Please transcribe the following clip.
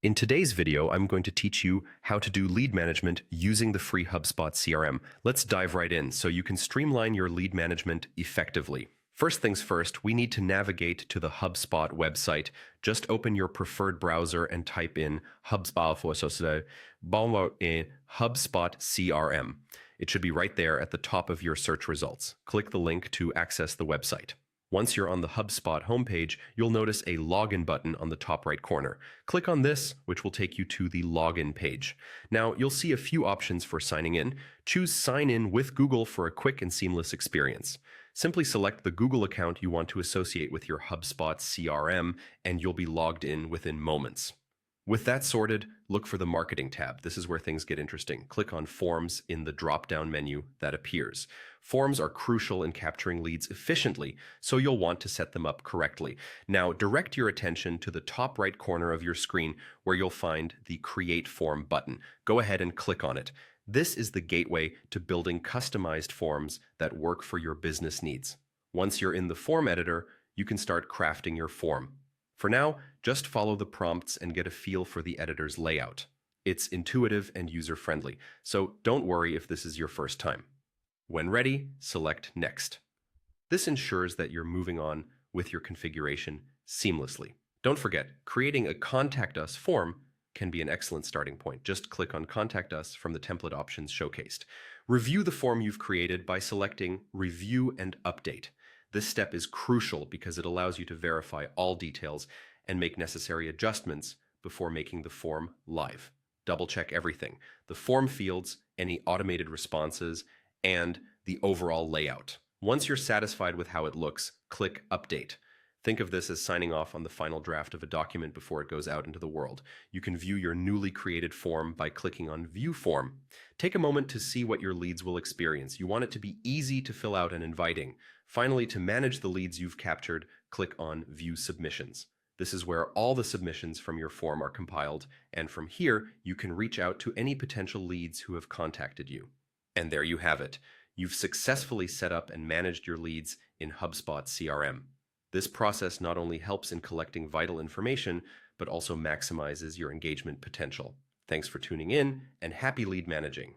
In today's video, I'm going to teach you how to do lead management using the free Hubspot CRM. Let's dive right in so you can streamline your lead management effectively. First things first, we need to navigate to the HubSpot website. Just open your preferred browser and type in HubSpot CRM. It should be right there at the top of your search results. Click the link to access the website. Once you're on the HubSpot homepage, you'll notice a login button on the top right corner. Click on this, which will take you to the login page. Now, you'll see a few options for signing in. Choose Sign In with Google for a quick and seamless experience. Simply select the Google account you want to associate with your HubSpot CRM, and you'll be logged in within moments. With that sorted, look for the Marketing tab. This is where things get interesting. Click on Forms in the drop-down menu that appears. Forms are crucial in capturing leads efficiently, so you'll want to set them up correctly. Now, direct your attention to the top right corner of your screen where you'll find the Create Form button. Go ahead and click on it. This is the gateway to building customized forms that work for your business needs. Once you're in the form editor, you can start crafting your form. For now, just follow the prompts and get a feel for the editor's layout. It's intuitive and user-friendly, so don't worry if this is your first time. When ready, select Next. This ensures that you're moving on with your configuration seamlessly. Don't forget, creating a Contact Us form can be an excellent starting point. Just click on Contact Us from the template options showcased. Review the form you've created by selecting Review and Update. This step is crucial because it allows you to verify all details and make necessary adjustments before making the form live. Double-check everything: the form fields, any automated responses, and the overall layout. Once you're satisfied with how it looks, click Update. Think of this as signing off on the final draft of a document before it goes out into the world. You can view your newly created form by clicking on View Form. Take a moment to see what your leads will experience. You want it to be easy to fill out and inviting. Finally, to manage the leads you've captured, click on View Submissions. This is where all the submissions from your form are compiled, and from here, you can reach out to any potential leads who have contacted you. And there you have it. You've successfully set up and managed your leads in HubSpot CRM. This process not only helps in collecting vital information, but also maximizes your engagement potential. Thanks for tuning in, and happy lead managing.